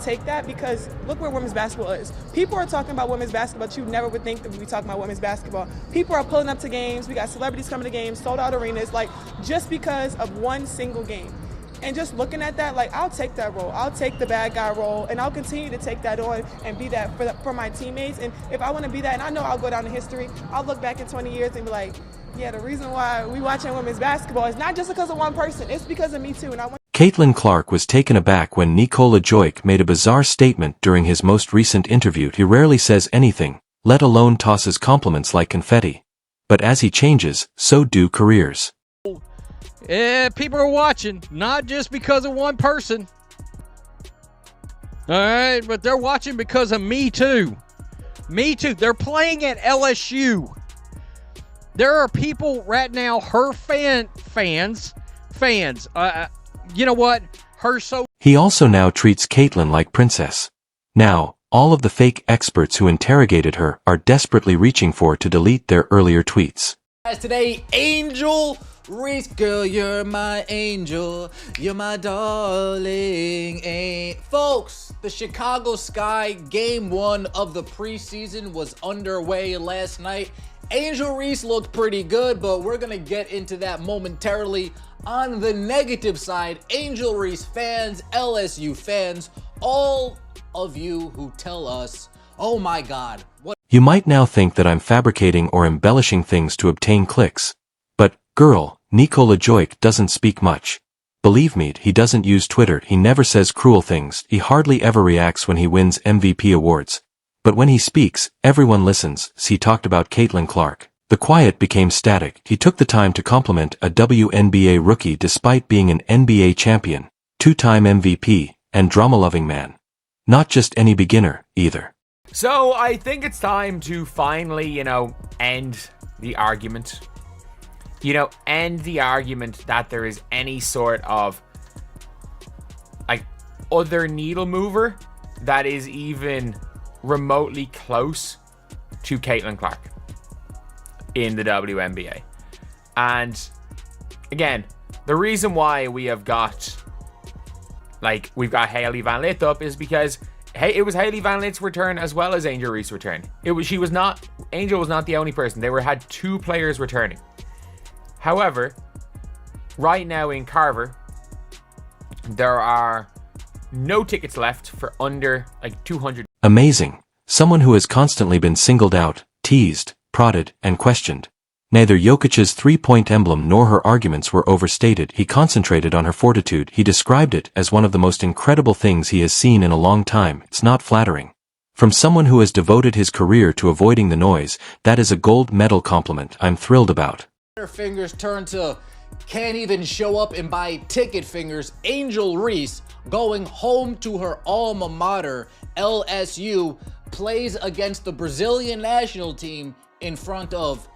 take that because look where women's basketball is. People are talking about women's basketball, but you never would think that we'd be talking about women's basketball. People are pulling up to games. We got celebrities coming to games, sold out arenas, like just because of one single game. And just looking at that, like, I'll take that role. I'll take the bad guy role, and I'll continue to take that on and be that for my teammates. And if I want to be that, and I know I'll go down in history, I'll look back in 20 years and be like, yeah, the reason why we watching women's basketball is not just because of one person. It's because of me, too. And I want. Caitlin Clark was taken aback when Nikola Jokic made a bizarre statement during his most recent interview. He rarely says anything, let alone tosses compliments like confetti. But as he changes, so do careers. Yeah, people are watching, not just because of one person. All right, but they're watching because of me too. Me too. They're playing at LSU. There are people right now, her fans. You know what? He also now treats Caitlin like princess. Now, all of the fake experts who interrogated her are desperately reaching for to delete their earlier tweets. Guys, today, Angel Reese, girl, you're my angel, you're my darling. Folks, the Chicago Sky Game 1 of the preseason was underway last night. Angel Reese looked pretty good, but we're going to get into that momentarily. On the negative side, Angel Reese fans, LSU fans, all of you who tell us, oh my God, what? You might now think that I'm fabricating or embellishing things to obtain clicks. But, girl, Nikola Jokic doesn't speak much. Believe me, he doesn't use Twitter, he never says cruel things, he hardly ever reacts when he wins MVP awards. But when he speaks, everyone listens. He talked about Caitlin Clark. The quiet became static. He took the time to compliment a WNBA rookie despite being an NBA champion, two-time MVP, and drama-loving man. Not just any beginner, either. So I think it's time to finally, end the argument. End the argument that there is any sort of, other needle mover that is even remotely close to Caitlin Clark in the WNBA. And, again, the reason why we have got, we've got Hailey Van Lith up is because it was Hailey Van Lith's return as well as Angel Reese's return. Angel was not the only person. They had two players returning. However, right now in Carver, there are no tickets left for under 200. Amazing. Someone who has constantly been singled out, teased, prodded, and questioned. Neither Jokic's three-point emblem nor her arguments were overstated. He concentrated on her fortitude. He described it as one of the most incredible things he has seen in a long time. It's not flattering. From someone who has devoted his career to avoiding the noise, that is a gold medal compliment I'm thrilled about. Her fingers turn to can't even show up and buy ticket fingers. Angel Reese going home to her alma mater, LSU, plays against the Brazilian national team in front of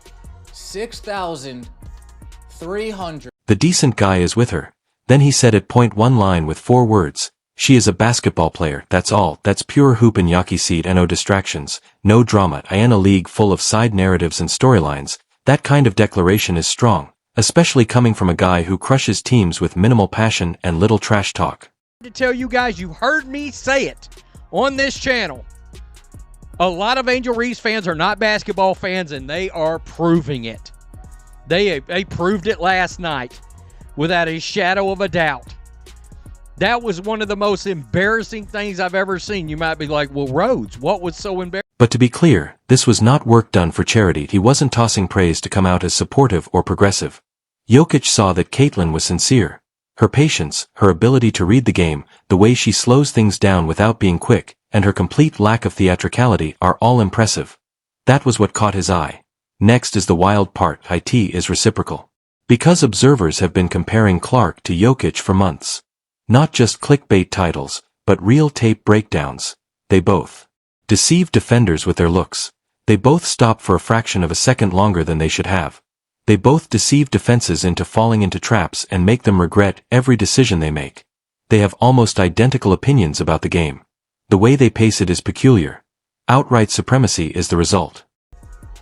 6,300. The decent guy is with her. Then he said at point one line with 4 words. She is a basketball player, that's all. That's pure hoop and yaki seed and no distractions, no drama. I in a league full of side narratives and storylines. That kind of declaration is strong, especially coming from a guy who crushes teams with minimal passion and little trash talk. To tell you guys, you heard me say it on this channel. A lot of Angel Reese fans are not basketball fans, and they are proving it. They proved it last night without a shadow of a doubt. That was one of the most embarrassing things I've ever seen. You might be like, well, Rhodes, what was so embarrassing? But to be clear, this was not work done for charity. He wasn't tossing praise to come out as supportive or progressive. Jokic saw that Caitlin was sincere. Her patience, her ability to read the game, the way she slows things down without being quick, and her complete lack of theatricality are all impressive. That was what caught his eye. Next is the wild part. It is reciprocal. Because observers have been comparing Clark to Jokic for months. Not just clickbait titles, but real tape breakdowns. They both deceive defenders with their looks. They both stop for a fraction of a second longer than they should have. They both deceive defenses into falling into traps and make them regret every decision they make. They have almost identical opinions about the game. The way they pace it is peculiar. Outright supremacy is the result.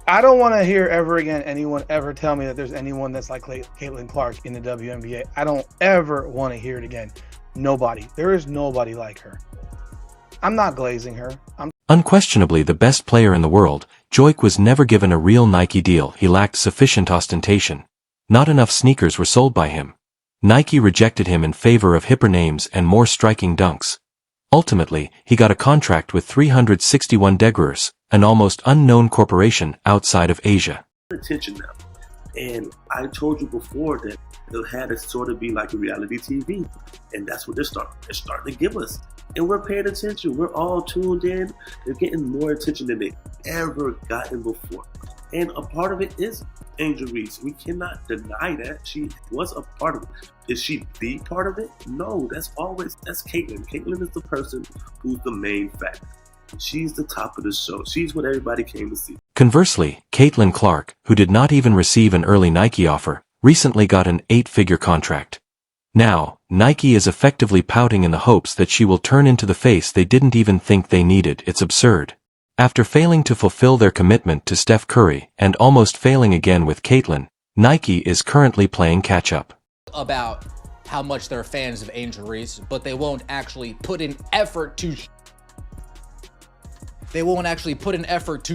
I don't want to hear ever again anyone ever tell me that there's anyone that's like Caitlin Clark in the WNBA. I don't ever want to hear it again. Nobody. There is nobody like her. I'm not glazing her. Unquestionably the best player in the world, Joik was never given a real Nike deal. He lacked sufficient ostentation. Not enough sneakers were sold by him. Nike rejected him in favor of hipper names and more striking dunks. Ultimately, he got a contract with 361 Degrers, an almost unknown corporation outside of Asia. Attention now. And I told you before that it had to sort of be like a reality TV. And that's what they're starting to give us. And we're paying attention. We're all tuned in. They're getting more attention than they've ever gotten before. And a part of it is Angel Reese. We cannot deny that. She was a part of it. Is she the part of it? No, that's Caitlyn. Caitlyn is the person who's the main factor. She's the top of the show. She's what everybody came to see. Conversely, Caitlin Clark, who did not even receive an early Nike offer, recently got an 8-figure contract. Now, Nike is effectively pouting in the hopes that she will turn into the face they didn't even think they needed. It's absurd. After failing to fulfill their commitment to Steph Curry and almost failing again with Caitlyn, Nike is currently playing catch-up. About how much they're fans of Angel Reese, but they won't actually put in effort to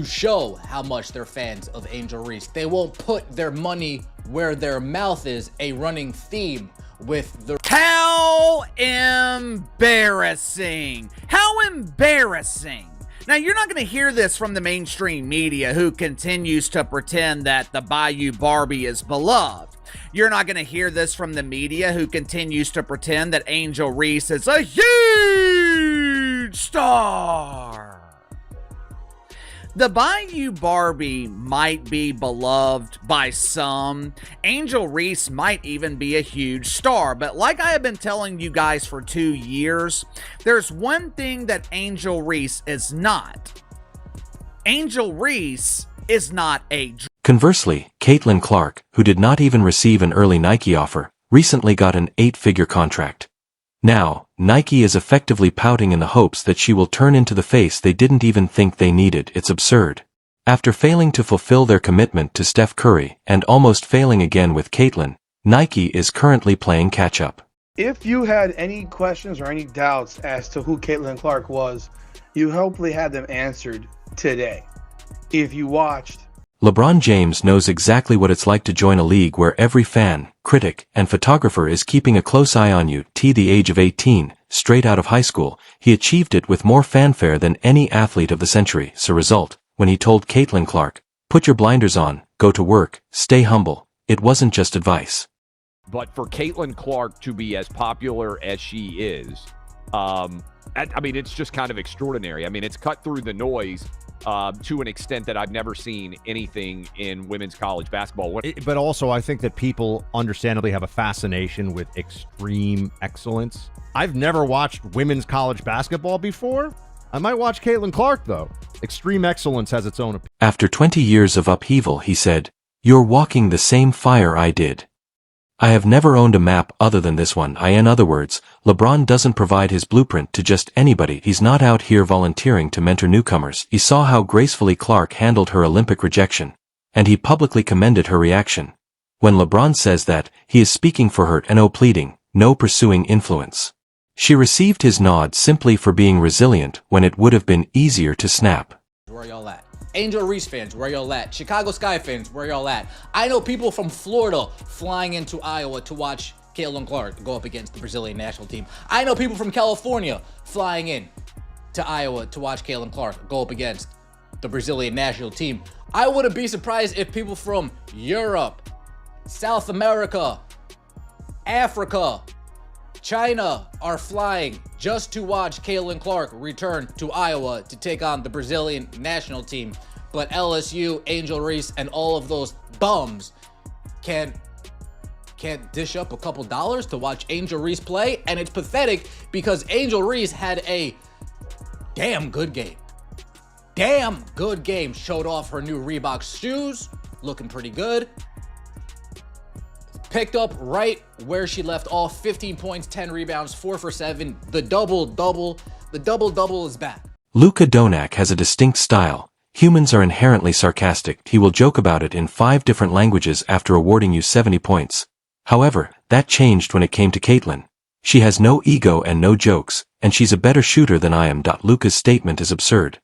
show how much they're fans of Angel Reese. They won't put their money where their mouth is, a running theme with the... How embarrassing! How embarrassing! Now, you're not going to hear this from the mainstream media who continues to pretend that the Bayou Barbie is beloved. You're not going to hear this from the media who continues to pretend that Angel Reese is a huge star. The Bayou Barbie might be beloved by some. Angel Reese might even be a huge star. But like I have been telling you guys for 2 years, there's one thing that Angel Reese is not. Angel Reese is not a... Conversely, Caitlin Clark, who did not even receive an early Nike offer, recently got an 8-figure contract. Now, Nike is effectively pouting in the hopes that she will turn into the face they didn't even think they needed. It's absurd. After failing to fulfill their commitment to Steph Curry and almost failing again with Caitlyn, Nike is currently playing catch-up. If you had any questions or any doubts as to who Caitlin Clark was, you hopefully had them answered today. If you watched... LeBron James knows exactly what it's like to join a league where every fan, critic, and photographer is keeping a close eye on you. At the age of 18, straight out of high school, he achieved it with more fanfare than any athlete of the century. So result, when he told Caitlin Clark, "Put your blinders on, go to work, stay humble," it wasn't just advice. But for Caitlin Clark to be as popular as she is, I mean, it's just kind of extraordinary. I mean, it's cut through the noise to an extent that I've never seen anything in women's college basketball. But also, I think that people understandably have a fascination with extreme excellence. I've never watched women's college basketball before. I might watch Caitlin Clark, though. Extreme excellence has its own opinion. After 20 years of upheaval, he said, "You're walking the same fire I did. I have never owned a map other than this one." In other words, LeBron doesn't provide his blueprint to just anybody. He's not out here volunteering to mentor newcomers. He saw how gracefully Clark handled her Olympic rejection, and he publicly commended her reaction. When LeBron says that, he is speaking for her and no pleading, no pursuing influence. She received his nod simply for being resilient when it would have been easier to snap. Where y'all at? Angel Reese fans, where y'all at? Chicago Sky fans, where y'all at? I know people from Florida flying into Iowa to watch Caitlin Clark go up against the Brazilian national team. I know people from California flying in to Iowa to watch Caitlin Clark go up against the Brazilian national team. I wouldn't be surprised if people from Europe, South America, Africa, China are flying just to watch Caitlin Clark return to Iowa to take on the Brazilian national team. But LSU, Angel Reese, and all of those bums can't dish up a couple dollars to watch Angel Reese play. And it's pathetic because Angel Reese had a damn good game. Showed off her new Reebok shoes, looking pretty good. Picked up right where she left off, 15 points, 10 rebounds, 4 for 7. The double-double is back. Luka Doncic has a distinct style. Humans are inherently sarcastic. He will joke about it in 5 different languages after awarding you 70 points. However, that changed when it came to Caitlyn. She has no ego and no jokes, and she's a better shooter than I am. Luka's statement is absurd.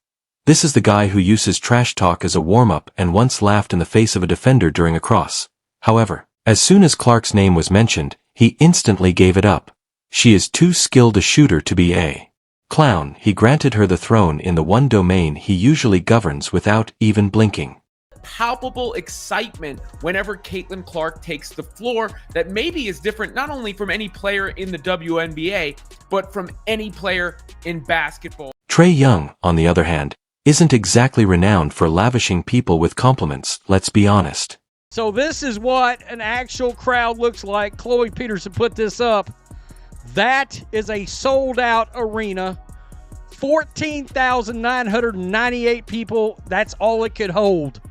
This is the guy who uses trash talk as a warm-up and once laughed in the face of a defender during a cross. However, as soon as Clark's name was mentioned, he instantly gave it up. She is too skilled a shooter to be a clown. He granted her the throne in the one domain he usually governs without even blinking. Palpable excitement whenever Caitlin Clark takes the floor that maybe is different not only from any player in the WNBA, but from any player in basketball. Trae Young, on the other hand, isn't exactly renowned for lavishing people with compliments, let's be honest. So this is what an actual crowd looks like. Chloe Peterson put this up. That is a sold-out arena. 14,998 people. That's all it could hold.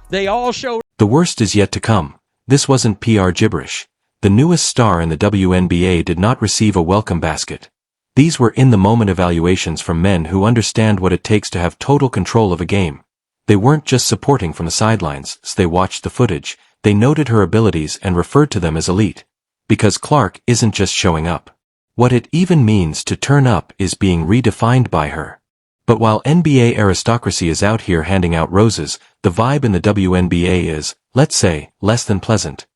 They all showed. The worst is yet to come. This wasn't PR gibberish. The newest star in the WNBA did not receive a welcome basket. These were in-the-moment evaluations from men who understand what it takes to have total control of a game. They weren't just supporting from the sidelines, so they watched the footage, they noted her abilities and referred to them as elite. Because Clark isn't just showing up. What it even means to turn up is being redefined by her. But while NBA aristocracy is out here handing out roses, the vibe in the WNBA is, let's say, less than pleasant.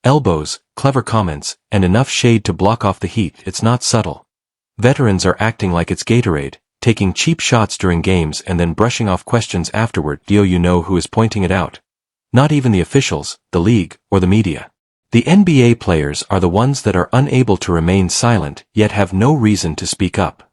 Elbows, clever comments, and enough shade to block off the heat. It's not subtle. Veterans are acting like it's Gatorade, taking cheap shots during games and then brushing off questions afterward. Do you know who is pointing it out? Not even the officials, the league, or the media. The NBA players are the ones that are unable to remain silent, yet have no reason to speak up.